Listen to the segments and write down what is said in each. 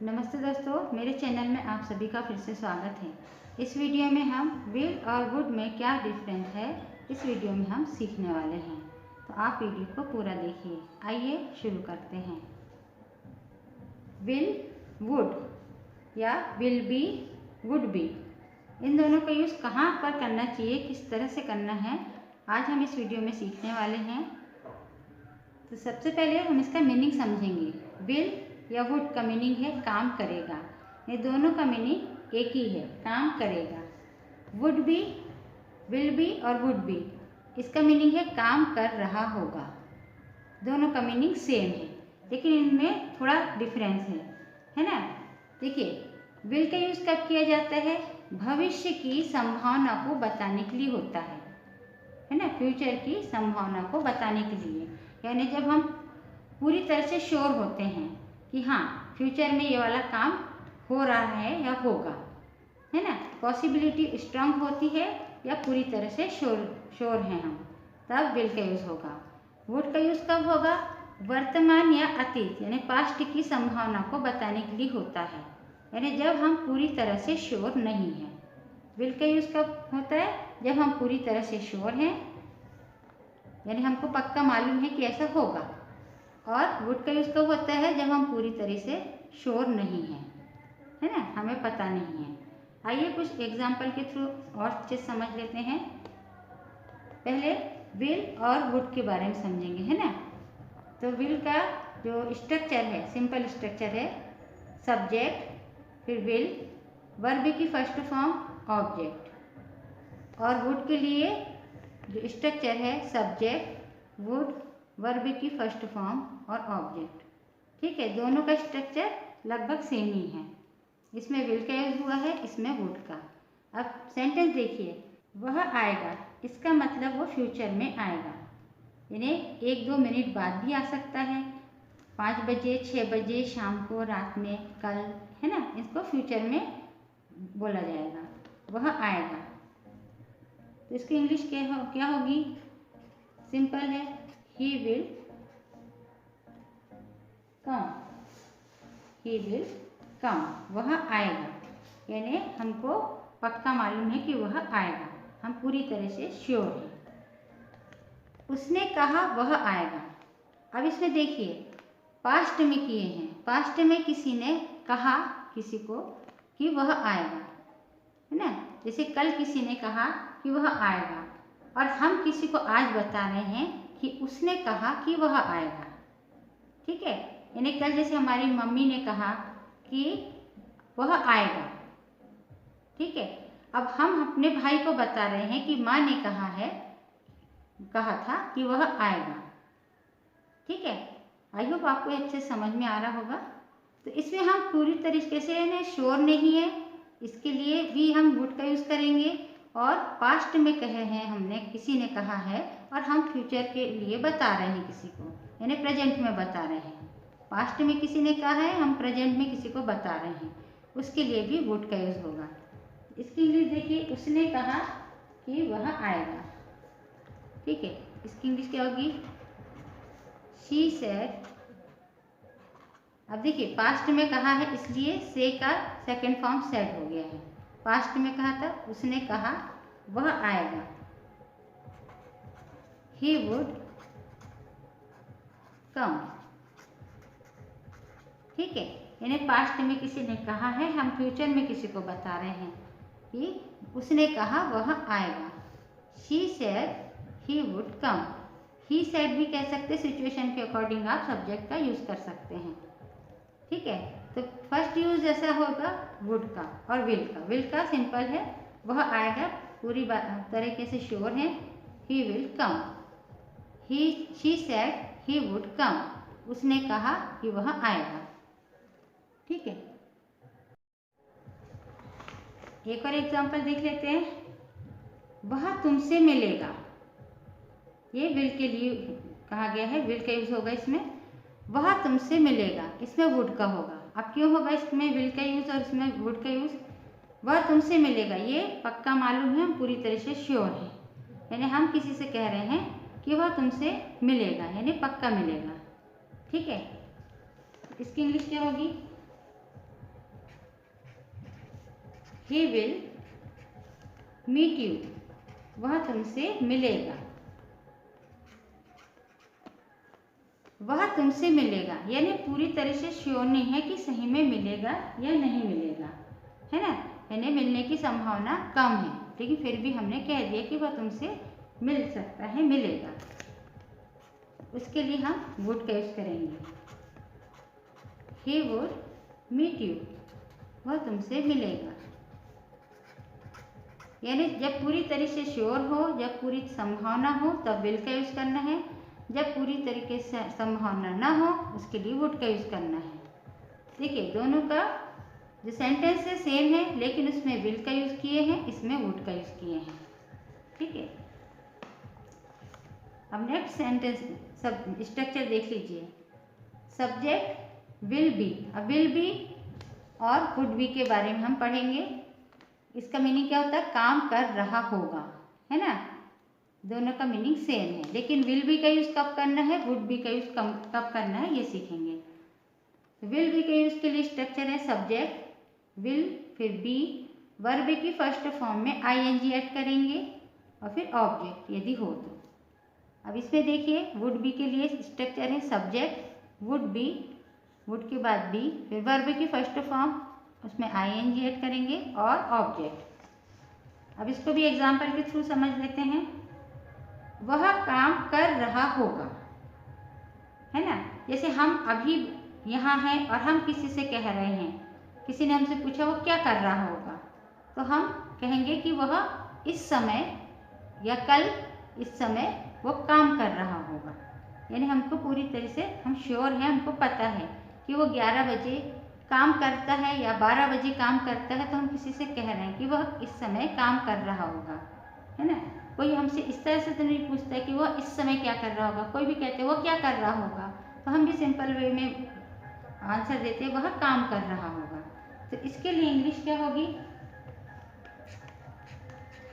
नमस्ते दोस्तों, मेरे चैनल में आप सभी का फिर से स्वागत है। इस वीडियो में हम विल और वुड में क्या डिफरेंस है, इस वीडियो में हम सीखने वाले हैं। तो आप वीडियो को पूरा देखिए। आइए शुरू करते हैं। विल, वुड या विल बी, वुड बी, इन दोनों का यूज़ कहाँ पर करना चाहिए, किस तरह से करना है, आज हम इस वीडियो में सीखने वाले हैं। तो सबसे पहले हम इसका मीनिंग समझेंगे। विल या वुड का मीनिंग है काम करेगा। ये दोनों का मीनिंग एक ही है, काम करेगा। वुड बी, विल बी और वुड बी, इसका मीनिंग है काम कर रहा होगा। दोनों का मीनिंग सेम है, लेकिन इनमें थोड़ा डिफरेंस है ना। देखिए, विल का यूज़ कब किया जाता है? भविष्य की संभावना को बताने के लिए होता है ना, फ्यूचर की संभावना को बताने के लिए। यानी जब हम पूरी तरह से श्योर होते हैं कि हाँ, फ्यूचर में ये वाला काम हो रहा है या होगा, है ना, पॉसिबिलिटी स्ट्रांग होती है या पूरी तरह से श्योर हैं हम, तब विल का यूज़ होगा। वुड का यूज़ कब होगा? वर्तमान या अतीत यानी पास्ट की संभावना को बताने के लिए होता है, यानी जब हम पूरी तरह से श्योर नहीं हैं। विल का यूज़ कब होता है? जब हम पूरी तरह से श्योर हैं, यानी हमको पक्का मालूम है कि ऐसा होगा। और वुड का यूज़ कब होता है? जब हम पूरी तरह से श्योर नहीं हैं, है ना, हमें पता नहीं है। आइए कुछ एग्जाम्पल के थ्रू और चीज़ समझ लेते हैं। पहले विल और वुड के बारे में समझेंगे, है ना। तो विल का जो स्ट्रक्चर है, सिंपल स्ट्रक्चर है, सब्जेक्ट, फिर विल, वर्ब की फर्स्ट फॉर्म ऑब्जेक्ट। और वुड के लिए जो स्ट्रक्चर है, सब्जेक्ट, वुड, वर्ब की फर्स्ट फॉर्म और ऑब्जेक्ट। ठीक है, दोनों का स्ट्रक्चर लगभग सेम ही है। इसमें विल का यूज हुआ है, इसमें वुड का। अब सेंटेंस देखिए, वह आएगा, इसका मतलब वो फ्यूचर में आएगा, यानी 1-2 मिनट बाद भी आ सकता है, 5 बजे, 6 बजे, शाम को, रात में, कल, है ना, इसको फ्यूचर में बोला जाएगा। वह आएगा, तो इसकी इंग्लिश क्या होगी? सिंपल है, he will come, he will come, वह आएगा, यानी हमको पक्का मालूम है कि वह आएगा, हम पूरी तरह से श्योर हैं। उसने कहा वह आएगा। अब इसमें देखिए, पास्ट में किए हैं, पास्ट में किसी ने कहा किसी को कि वह आएगा, है ना। जैसे कल किसी ने कहा कि वह आएगा, और हम किसी को आज बता रहे हैं कि उसने कहा कि वह आएगा। ठीक है, यानी कल जैसे हमारी मम्मी ने कहा कि वह आएगा, ठीक है। अब हम अपने भाई को बता रहे हैं कि माँ ने कहा था कि वह आएगा। ठीक है, आई होप आपको अच्छे समझ में आ रहा होगा। तो इसमें हम पूरी तरीके से श्योर नहीं है, इसके लिए भी हम वुड का यूज़ करेंगे। और पास्ट में कहे हैं हमने, किसी ने कहा है, और हम फ्यूचर के लिए बता रहे हैं किसी को, यानी प्रेजेंट में बता रहे हैं। पास्ट में किसी ने कहा है, हम प्रेजेंट में किसी को बता रहे हैं, उसके लिए भी वुड का यूज़ होगा। इसकी इंग्लिश देखिए, उसने कहा कि वह आएगा। ठीक है, इसकी इंग्लिश क्या होगी? She said. अब देखिए, पास्ट में कहा है, इसलिए से का सेकंड फॉर्म सेड हो गया है। पास्ट में कहा था, उसने कहा वह आएगा, he would come। ठीक है, यानी पास्ट में किसी ने कहा है, हम फ्यूचर में किसी को बता रहे हैं कि उसने कहा वह आएगा। she said he would come। he said भी कह सकते, सिचुएशन के अकॉर्डिंग आप सब्जेक्ट का यूज कर सकते हैं। ठीक है, तो फर्स्ट यूज जैसा होगा वुड का और विल का। विल का सिंपल है, वह आएगा, पूरी तरीके से श्योर है, he will come। she said he would come, उसने कहा कि वह आएगा। ठीक है, एक और एग्जांपल देख लेते हैं। वह तुमसे मिलेगा, ये विल के लिए कहा गया है, विल का यूज होगा इसमें। वह तुमसे मिलेगा, इसमें वुड का होगा। अब क्यों होगा इसमें विल का यूज और इसमें वुड का यूज? वह तुमसे मिलेगा, ये पक्का मालूम है, हम पूरी तरह से श्योर है, यानी हम किसी से कह रहे हैं कि वह तुमसे मिलेगा, यानी पक्का मिलेगा। ठीक है, इसकी इंग्लिश क्या होगी? ही विल मीट यू, वह तुमसे मिलेगा। वह तुमसे मिलेगा यानी पूरी तरह से श्योर नहीं है कि सही में मिलेगा या नहीं मिलेगा, है ना, यानी मिलने की संभावना कम है, लेकिन फिर भी हमने कह दिया कि वह तुमसे मिल सकता है, मिलेगा। उसके लिए हम वुड का यूज करेंगे। ही वुड मीट यू, वह तुमसे मिलेगा। यानी जब पूरी तरह से श्योर हो, जब पूरी संभावना हो तब विल का यूज करना है, जब पूरी तरीके से संभावना ना हो उसके लिए वुड का यूज करना है। देखिए दोनों का जो सेंटेंस है सेम है, लेकिन उसमें विल का यूज किए हैं, इसमें वुड का यूज किए हैं। ठीक है, अब नेक्स्ट सेंटेंस सब स्ट्रक्चर देख लीजिए। सब्जेक्ट विल बी, अब विल बी और वुड बी के बारे में हम पढ़ेंगे। इसका मीनिंग क्या होता है, काम कर रहा होगा, है ना, दोनों का मीनिंग सेम है, लेकिन विल बी का यूज कब करना है, वुड बी का यूज कब करना है, ये सीखेंगे। विल बी के यूज के लिए स्ट्रक्चर है सब्जेक्ट विल, फिर बी, वर्ब की फर्स्ट फॉर्म में आईएनजी ऐड करेंगे और फिर ऑब्जेक्ट यदि हो तो। अब इसमें देखिए वुड बी के लिए स्ट्रक्चर है सब्जेक्ट वुड बी, वुड के बाद बी, फिर वर्ब की फर्स्ट फॉर्म, उसमें आईएनजी ऐड करेंगे और ऑब्जेक्ट। अब इसको भी एग्जाम्पल के थ्रू समझ लेते हैं। वह काम कर रहा होगा, है ना, जैसे हम अभी यहाँ हैं और हम किसी से कह रहे हैं, किसी ने हमसे पूछा वो क्या कर रहा होगा, तो हम कहेंगे कि वह इस समय या कल इस समय वो काम कर रहा होगा। यानी हमको पूरी तरह से हम श्योर हैं, हमको पता है कि वो 11 बजे काम करता है या 12 बजे काम करता है, तो हम किसी से कह रहे हैं कि वह इस समय काम कर रहा होगा, है ना। कोई हमसे इस तरह से तो नहीं पूछता है कि वह इस समय क्या कर रहा होगा, कोई भी कहते हैं वो क्या कर रहा होगा, तो हम भी सिंपल वे में आंसर देते हैं वह काम कर रहा होगा। तो इसके लिए इंग्लिश क्या होगी,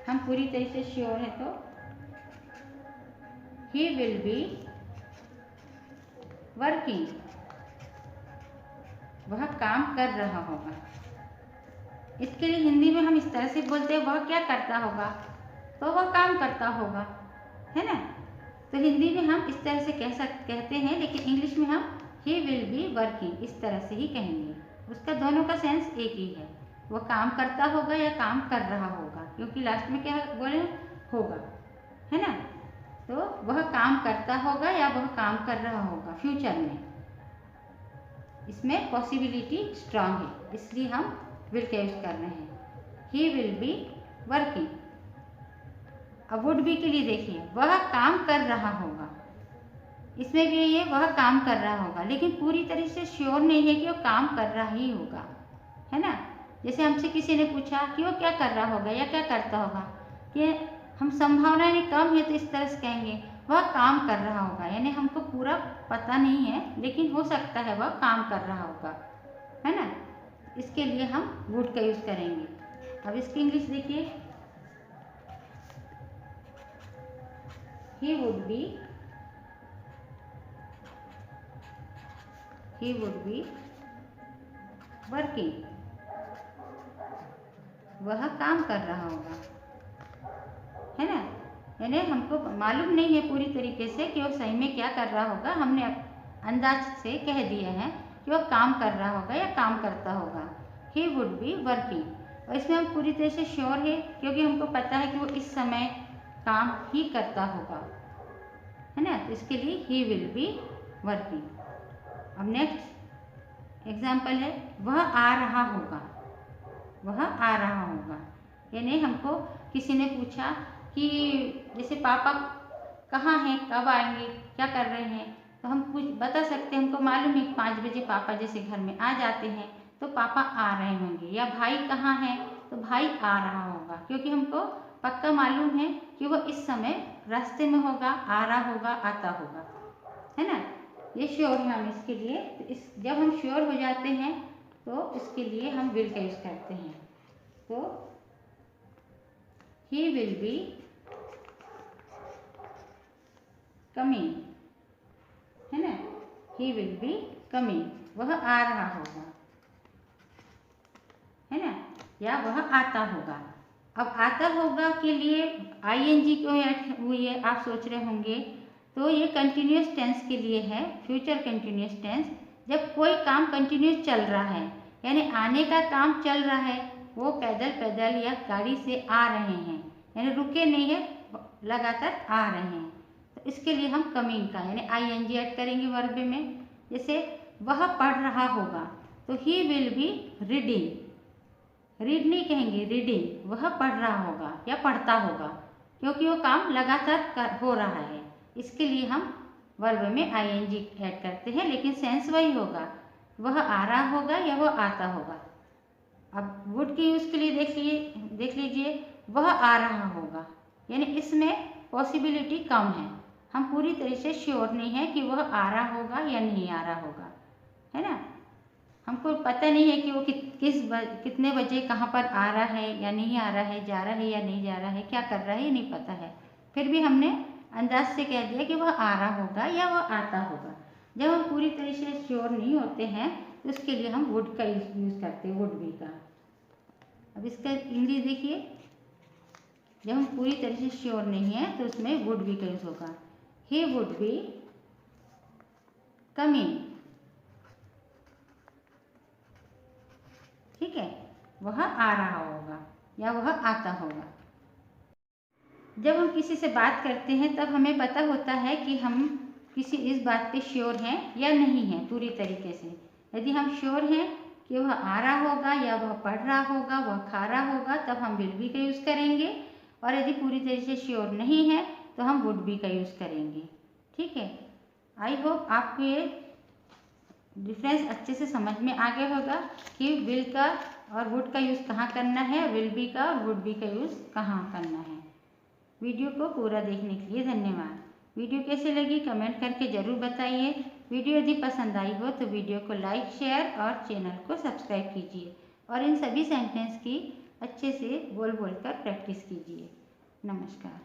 हम पूरी तरह से श्योर है तो ही विल बी वर्किंग, वह काम कर रहा होगा। इसके लिए हिंदी में हम इस तरह से बोलते हैं वह क्या करता होगा, तो वह काम करता होगा, है ना। तो हिंदी में हम इस तरह से कहते हैं, लेकिन इंग्लिश में हम ही विल बी वर्किंग इस तरह से ही कहेंगे। उसका दोनों का सेंस एक ही है, वह काम करता होगा या काम कर रहा होगा, क्योंकि लास्ट में क्या बोले होगा, है ना। तो वह काम करता होगा या वह काम कर रहा होगा फ्यूचर में, इसमें पॉसिबिलिटी स्ट्रांग है, इसलिए हम विल का यूज कर रहे हैं। He will be working. अब वुड बी के लिए देखिए वह काम कर रहा होगा, इसमें भी ये वह काम कर रहा होगा, लेकिन पूरी तरह से श्योर नहीं है कि वो काम कर रहा ही होगा, है ना। जैसे हमसे किसी ने पूछा कि वो क्या कर रहा होगा या क्या करता होगा, कि हम संभावना कम है तो इस तरह से कहेंगे वह काम कर रहा होगा, यानी हमको पूरा पता नहीं है, लेकिन हो सकता है वह काम कर रहा होगा, है ना। इसके लिए हम वुड का यूज करेंगे। अब इसकी इंग्लिश देखिए, he would be working, वह काम कर रहा होगा, है ना। यानी हमको मालूम नहीं है पूरी तरीके से कि वो सही में क्या कर रहा होगा, हमने अंदाज से कह दिया है कि वो काम कर रहा होगा या काम करता होगा। ही वुड बी वर्किंग, और इसमें हम पूरी तरह से श्योर है क्योंकि हमको पता है कि वो इस समय काम ही करता होगा, है ना। तो इसके लिए ही विल बी वर्किंग। अब नेक्स्ट एग्जाम्पल है वह आ रहा होगा, वह आ रहा होगा, यानी हमको किसी ने पूछा कि जैसे पापा कहाँ हैं, कब आएंगे, क्या कर रहे हैं, तो हम कुछ बता सकते हैं, हमको मालूम है 5 बजे पापा जैसे घर में आ जाते हैं तो पापा आ रहे होंगे, या भाई कहाँ है तो भाई आ रहा होगा, क्योंकि हमको पक्का मालूम है कि वो इस समय रास्ते में होगा, आ रहा होगा, आता होगा, है ना। ये श्योर है हम इसके लिए। तो जब हम श्योर हो जाते हैं तो इसके लिए हम विल का यूज करते हैं। तो ही विल बी कमिंग, है ना, ही विल बी कमिंग, वह आ रहा होगा, है ना। या वह आता होगा। अब आता होगा के लिए आईएनजी क्यों ऐड हुई है, आप सोच रहे होंगे। तो ये कंटिन्यूस टेंस के लिए है, फ्यूचर कंटिन्यूस टेंस। जब कोई काम कंटिन्यूस चल रहा है, यानी आने का काम चल रहा है, वो पैदल पैदल या गाड़ी से आ रहे हैं, यानी रुके नहीं है, लगातार आ रहे हैं, तो इसके लिए हम कमिंग का यानी आईएनजी ऐड करेंगे वर्ब में। जैसे वह पढ़ रहा होगा तो he will be reading, read नहीं कहेंगे, रीडिंग, वह पढ़ रहा होगा या पढ़ता होगा, क्योंकि वो काम लगातार हो रहा है, इसके लिए हम वर्ब में आईएनजी ऐड करते हैं, लेकिन सेंस वही होगा, वह आ रहा होगा या वह आता होगा। अब वुड के यूज़ के लिए देख लीजिए, वह आ रहा होगा, यानी इसमें पॉसिबिलिटी कम है, हम पूरी तरह से श्योर नहीं है कि वह आ रहा होगा या नहीं आ रहा होगा, है ना। हमको पता नहीं है कि वो कितने बजे कहाँ पर आ रहा है या नहीं आ रहा है, जा रहा है या नहीं जा रहा है, क्या कर रहा है ये नहीं पता है, फिर भी हमने अंदाज से कह दिया कि वह आ रहा होगा या वह आता होगा। जब हम पूरी तरह से श्योर नहीं होते हैं तो उसके लिए हम वुड का यूज़ करते हैं, वुड बी का। अब इसका इंग्लिश देखिए, जब हम पूरी तरह से श्योर नहीं है तो उसमें वुड बी का यूज़ होगा। ही वुड बी कमिंग, ठीक है, वह आ रहा होगा या वह आता होगा। जब हम किसी से बात करते हैं तब हमें पता होता है कि हम किसी इस बात पे श्योर हैं या नहीं हैं पूरी तरीके से। यदि हम श्योर हैं कि वह आ रहा होगा या वह पढ़ रहा होगा, वह खा रहा होगा, तब हम विल बी का यूज़ करेंगे, और यदि पूरी तरह से श्योर नहीं है तो हम वुड बी का यूज़ करेंगे, ठीक है। आई होप आपको ये डिफरेंस अच्छे से समझ में आ गया होगा कि विल का और वुड का यूज़ कहाँ करना है, विल बी का और वुड बी का यूज़ कहाँ करना है। वीडियो को पूरा देखने के लिए धन्यवाद। वीडियो कैसे लगी कमेंट करके ज़रूर बताइए। वीडियो यदि पसंद आई हो तो वीडियो को लाइक, शेयर और चैनल को सब्सक्राइब कीजिए, और इन सभी सेंटेंस की अच्छे से बोल कर प्रैक्टिस कीजिए। नमस्कार।